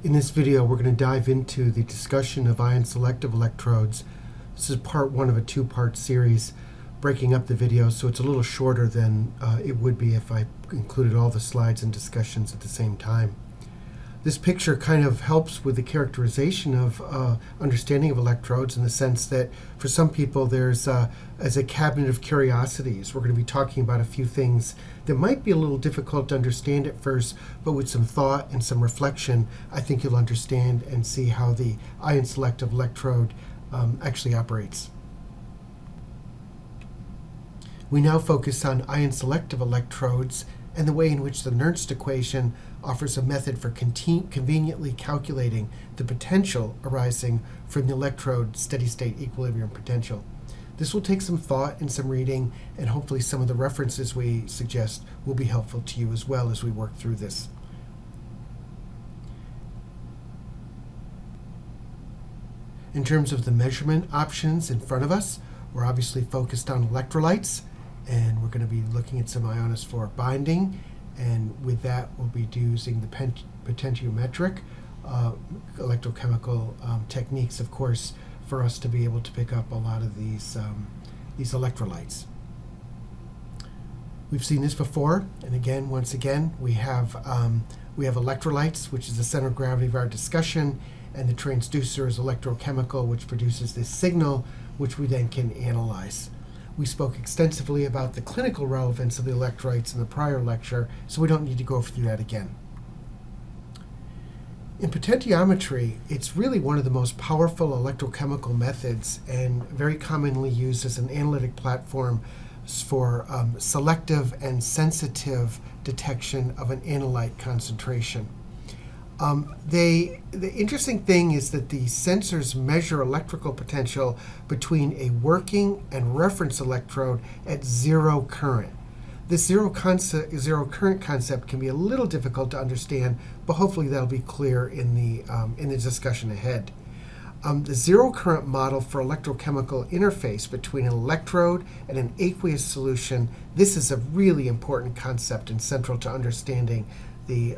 In this video, we're going to dive into the discussion of ion-selective electrodes. This is part one of a two-part series, breaking up the video so it's a little shorter than it would be if I included all the slides and discussions at the same time. This picture kind of helps with the characterization of understanding of electrodes, in the sense that for some people there's as a cabinet of curiosities. We're going to be talking about a few things that might be a little difficult to understand at first, but with some thought and some reflection, I think you'll understand and see how the ion-selective electrode actually operates. We now focus on ion-selective electrodes and the way in which the Nernst equation offers a method for conveniently calculating the potential arising from the electrode steady-state equilibrium potential. This will take some thought and some reading, and hopefully some of the references we suggest will be helpful to you as well as we work through this. In terms of the measurement options in front of us, we're obviously focused on electrolytes, and we're going to be looking at some ionophore binding, and with that we'll be using the potentiometric electrochemical techniques, of course, for us to be able to pick up a lot of these electrolytes. We've seen this before, and again, once again, we have electrolytes, which is the center of gravity of our discussion, and the transducer is electrochemical, which produces this signal, which we then can analyze. We spoke extensively about the clinical relevance of the electrolytes in the prior lecture, so we don't need to go through that again. In potentiometry, it's really one of the most powerful electrochemical methods and very commonly used as an analytic platform for selective and sensitive detection of an analyte concentration. The interesting thing is that the sensors measure electrical potential between a working and reference electrode at zero current. This zero current concept can be a little difficult to understand, but hopefully that'll be clear in the discussion ahead. The zero current model for electrochemical interface between an electrode and an aqueous solution, this is a really important concept and central to understanding the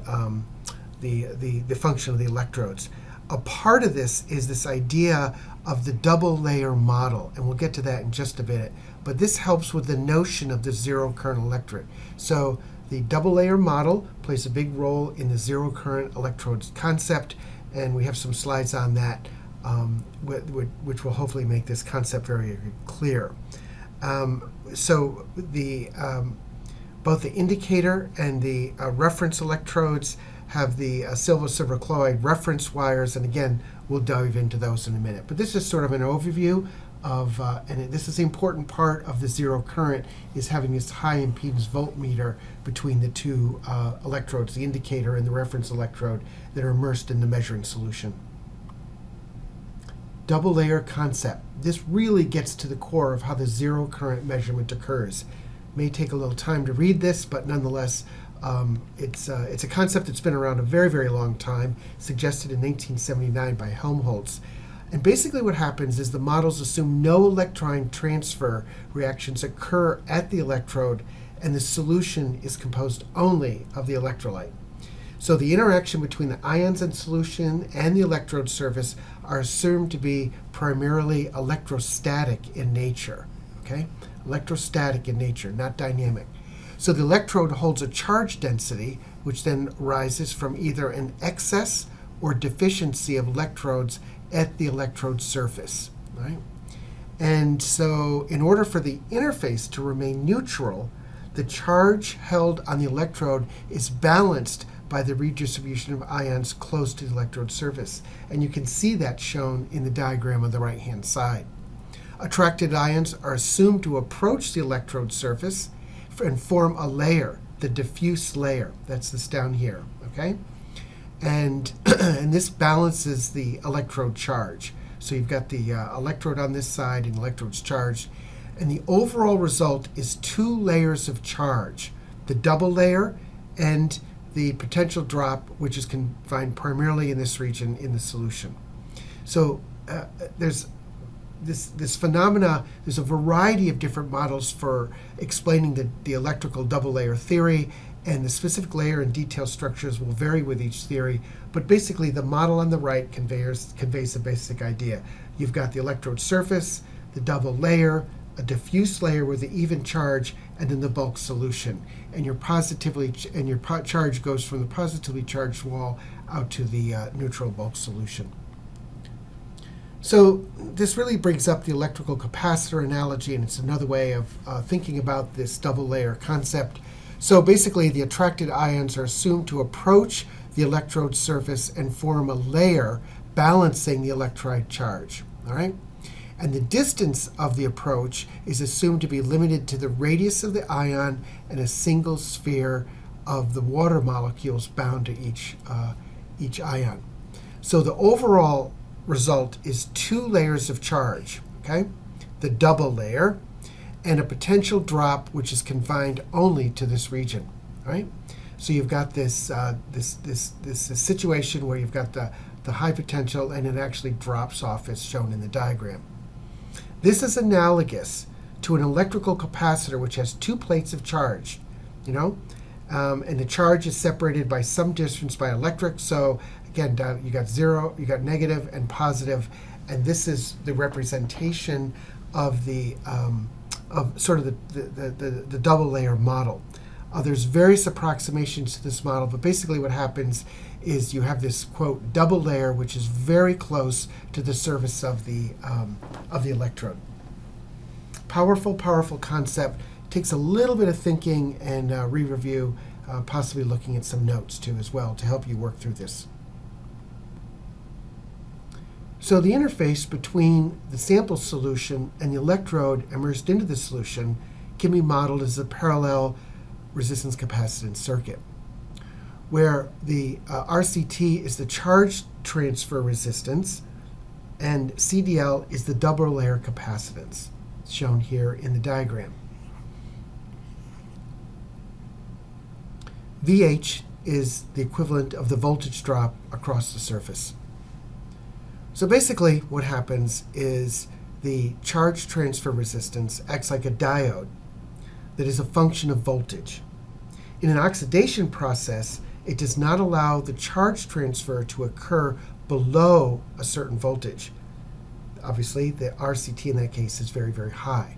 function of the electrodes. A part of this is this idea of the double layer model, and we'll get to that in just a bit, but this helps with the notion of the zero current electrode. So the double layer model plays a big role in the zero current electrodes concept, and we have some slides on that which will hopefully make this concept very clear. So both the indicator and the reference electrodes have the silver chloride reference wires, and again, we'll dive into those in a minute. But this is sort of an overview of, and this is the important part of the zero current, is having this high impedance voltmeter between the two electrodes, the indicator and the reference electrode, that are immersed in the measuring solution. Double layer concept. This really gets to the core of how the zero current measurement occurs. It may take a little time to read this, but nonetheless, it's a concept that's been around a very, very long time, suggested in 1979 by Helmholtz. And basically what happens is the models assume no electron transfer reactions occur at the electrode, and the solution is composed only of the electrolyte. So the interaction between the ions in solution and the electrode surface are assumed to be primarily electrostatic in nature. Okay? Electrostatic in nature, not dynamic. So the electrode holds a charge density, which then arises from either an excess or deficiency of electrodes at the electrode surface, right? And so in order for the interface to remain neutral, the charge held on the electrode is balanced by the redistribution of ions close to the electrode surface. And you can see that shown in the diagram on the right-hand side. Attracted ions are assumed to approach the electrode surface and form a layer, the diffuse layer. That's this down here, okay? And this balances the electrode charge. So you've got the electrode on this side and electrodes charged. And the overall result is two layers of charge, the double layer and the potential drop, which is confined primarily in this region in the solution. So there's this phenomena. There's a variety of different models for explaining the electrical double layer theory, And the specific layer and detail structures will vary with each theory, but basically the model on the right conveys the basic idea. You've got the electrode surface, the double layer, a diffuse layer with an even charge, and then the bulk solution. And your charge goes from the positively charged wall out to the neutral bulk solution. So this really brings up the electrical capacitor analogy, and it's another way of thinking about this double layer concept. So basically, the attracted ions are assumed to approach the electrode surface and form a layer balancing the electrode charge. All right? And the distance of the approach is assumed to be limited to the radius of the ion and a single sphere of the water molecules bound to each ion. So the overall result is two layers of charge, okay? The double layer, and a potential drop which is confined only to this region, right? So you've got this situation where you've got the high potential and it actually drops off as shown in the diagram. This is analogous to an electrical capacitor which has two plates of charge, and the charge is separated by some distance by electric. So again, you got zero, you got negative and positive, and this is the representation of the the double layer model. There's various approximations to this model, but basically what happens is you have this, quote, double layer which is very close to the surface of the electrode. Powerful concept. Takes a little bit of thinking and re-review, possibly looking at some notes too as well to help you work through this. So the interface between the sample solution and the electrode immersed into the solution can be modeled as a parallel resistance capacitance circuit, where the RCT is the charge transfer resistance and CDL is the double layer capacitance, shown here in the diagram. VH is the equivalent of the voltage drop across the surface. So basically what happens is the charge transfer resistance acts like a diode that is a function of voltage. In an oxidation process, it does not allow the charge transfer to occur below a certain voltage. Obviously, the RCT in that case is very, very high,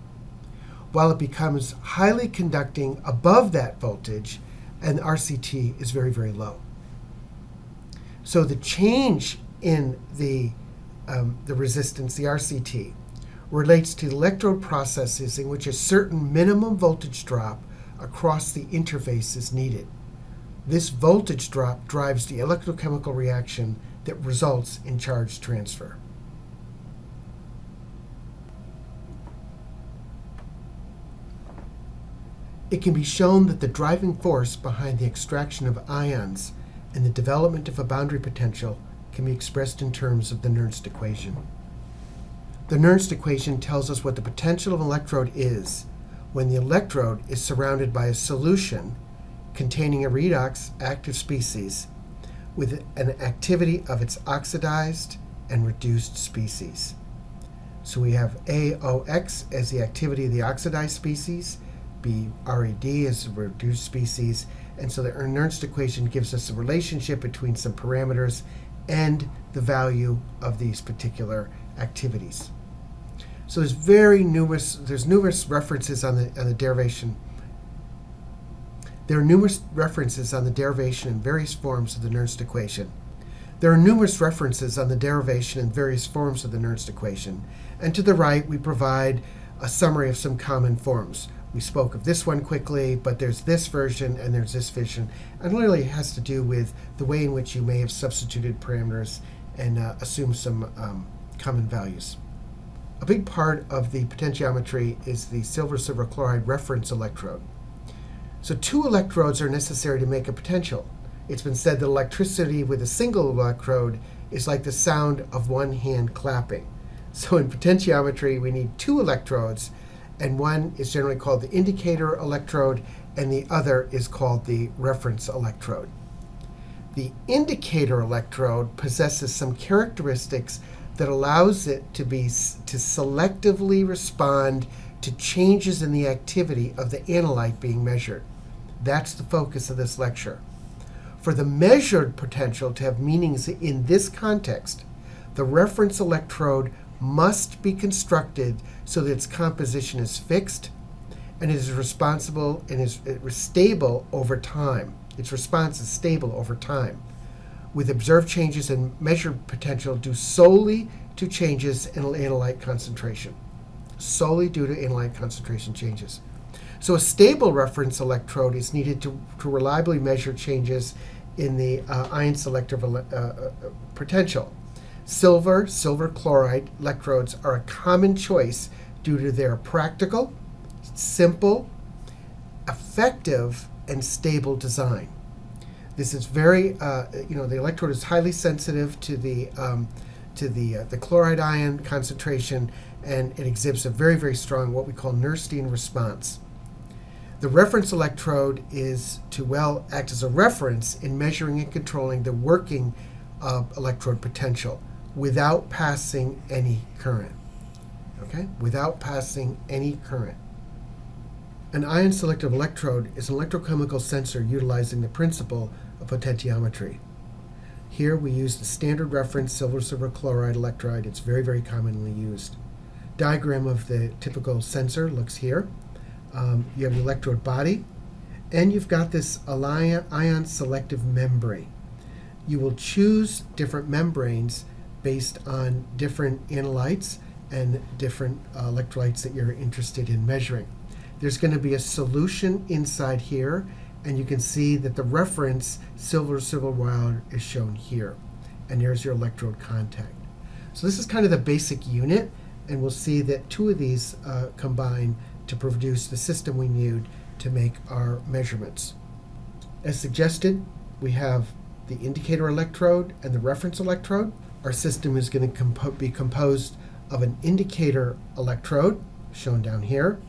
while it becomes highly conducting above that voltage, and the RCT is very, very low. So the change in the resistance, the RCT, relates to electrode processes in which a certain minimum voltage drop across the interface is needed. This voltage drop drives the electrochemical reaction that results in charge transfer. It can be shown that the driving force behind the extraction of ions and the development of a boundary potential can be expressed in terms of the Nernst equation. The Nernst equation tells us what the potential of an electrode is when the electrode is surrounded by a solution containing a redox active species with an activity of its oxidized and reduced species. So we have AOX as the activity of the oxidized species, BRED as the reduced species, and so the Nernst equation gives us a relationship between some parameters and the value of these particular activities. So there's numerous references on the derivation. There are numerous references on the derivation in various forms of the Nernst equation. There are numerous references on the derivation in various forms of the Nernst equation. And to the right, we provide a summary of some common forms. We spoke of this one quickly, but there's this version and there's this version. And really it has to do with the way in which you may have substituted parameters and assumed some common values. A big part of the potentiometry is the silver chloride reference electrode. So two electrodes are necessary to make a potential. It's been said that electricity with a single electrode is like the sound of one hand clapping. So in potentiometry, we need two electrodes, and one is generally called the indicator electrode, and the other is called the reference electrode. The indicator electrode possesses some characteristics that allows it to selectively respond to changes in the activity of the analyte being measured. That's the focus of this lecture. For the measured potential to have meanings in this context, the reference electrode must be constructed so that its composition is fixed and it is responsible and is stable over time. Its response is stable over time, with observed changes in measured potential due solely to changes in analyte concentration. Solely due to analyte concentration changes. So a stable reference electrode is needed to reliably measure changes in the ion-selective potential. Silver chloride electrodes are a common choice due to their practical, simple, effective, and stable design. This is very, the electrode is highly sensitive to the chloride ion concentration, and it exhibits a very, very strong what we call Nernstian response. The reference electrode is to act as a reference in measuring and controlling the working of electrode potential without passing any current. Okay? Without passing any current. An ion-selective electrode is an electrochemical sensor utilizing the principle of potentiometry. Here we use the standard reference silver chloride electrode. It's very, very commonly used. Diagram of the typical sensor looks here. You have the electrode body, and you've got this ion-selective membrane. You will choose different membranes based on different analytes and different electrolytes that you're interested in measuring. There's going to be a solution inside here, and you can see that the reference silver wire is shown here. And there's your electrode contact. So this is kind of the basic unit, and we'll see that two of these combine to produce the system we need to make our measurements. As suggested, we have the indicator electrode and the reference electrode. Our system is going to be composed of an indicator electrode, shown down here,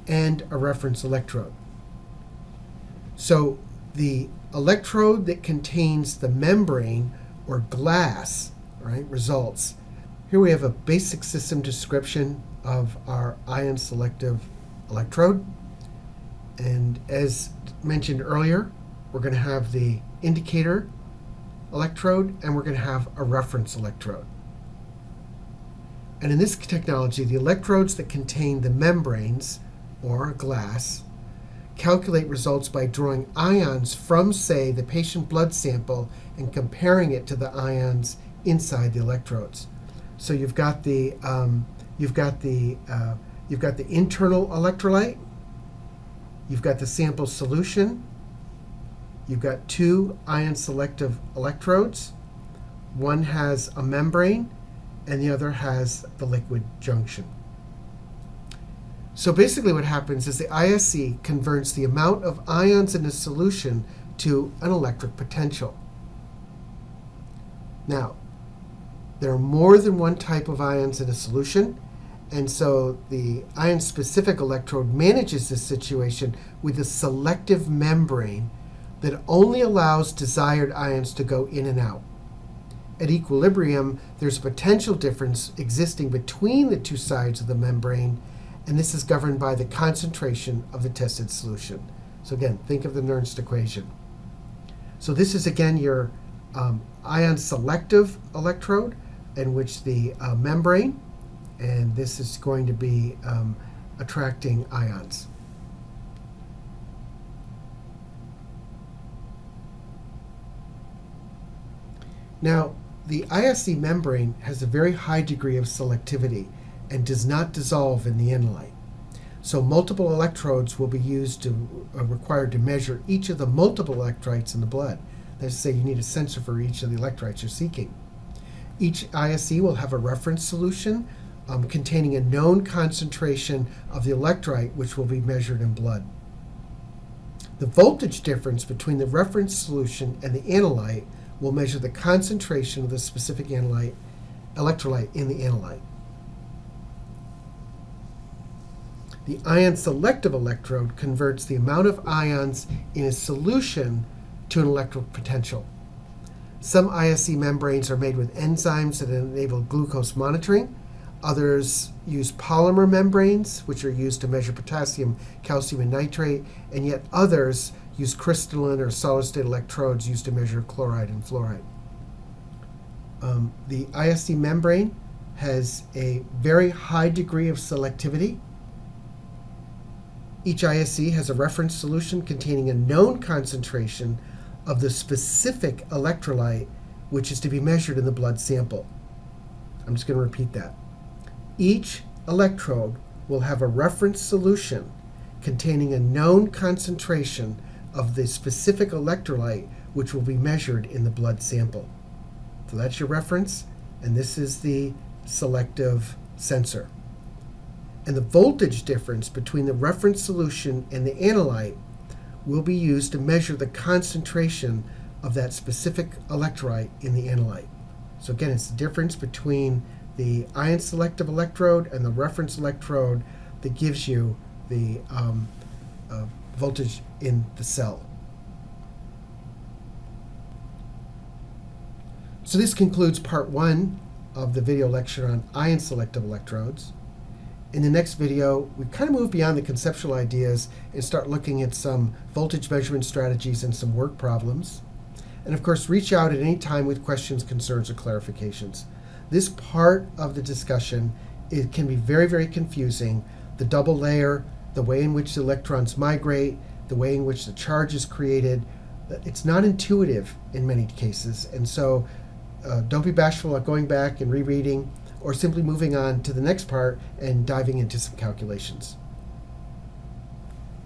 and a reference electrode. So the electrode that contains the membrane or glass, right, results. Here we have a basic system description of our ion-selective electrode. And as mentioned earlier, we're going to have the indicator electrode and we're going to have a reference electrode. And in this technology, the electrodes that contain the membranes or glass calculate results by drawing ions from, say, the patient blood sample and comparing it to the ions inside the electrodes. So you've got the internal electrolyte, you've got the sample solution, you've got two ion-selective electrodes. One has a membrane, and the other has the liquid junction. So basically what happens is the ISE converts the amount of ions in a solution to an electric potential. Now, there are more than one type of ions in a solution, and so the ion-specific electrode manages this situation with a selective membrane that only allows desired ions to go in and out. At equilibrium, there's a potential difference existing between the two sides of the membrane, and this is governed by the concentration of the tested solution. So again, think of the Nernst equation. So this is again your ion-selective electrode, in which the membrane, and this is going to be attracting ions. Now, the ISE membrane has a very high degree of selectivity and does not dissolve in the analyte. So multiple electrodes will be required to measure each of the multiple electrolytes in the blood. That is to say, you need a sensor for each of the electrolytes you're seeking. Each ISE will have a reference solution containing a known concentration of the electrolyte, which will be measured in blood. The voltage difference between the reference solution and the analyte will measure the concentration of the specific electrolyte in the analyte. The ion-selective electrode converts the amount of ions in a solution to an electric potential. Some ISE membranes are made with enzymes that enable glucose monitoring. Others use polymer membranes, which are used to measure potassium, calcium, and nitrate, and yet others use crystalline or solid-state electrodes used to measure chloride and fluoride. The ISE membrane has a very high degree of selectivity. Each ISE has a reference solution containing a known concentration of the specific electrolyte which is to be measured in the blood sample. I'm just going to repeat that. Each electrode will have a reference solution containing a known concentration of the specific electrolyte which will be measured in the blood sample. So that's your reference, and this is the selective sensor. And the voltage difference between the reference solution and the analyte will be used to measure the concentration of that specific electrolyte in the analyte. So again, it's the difference between the ion-selective electrode and the reference electrode that gives you the voltage in the cell. So this concludes part 1 of the video lecture on ion-selective electrodes. In the next video, we kind of move beyond the conceptual ideas and start looking at some voltage measurement strategies and some work problems. And of course, reach out at any time with questions, concerns, or clarifications. This part of the discussion, it can be very, very confusing. The double layer, the way in which the electrons migrate, the way in which the charge is created, it's not intuitive in many cases. And so don't be bashful at going back and rereading or simply moving on to the next part and diving into some calculations.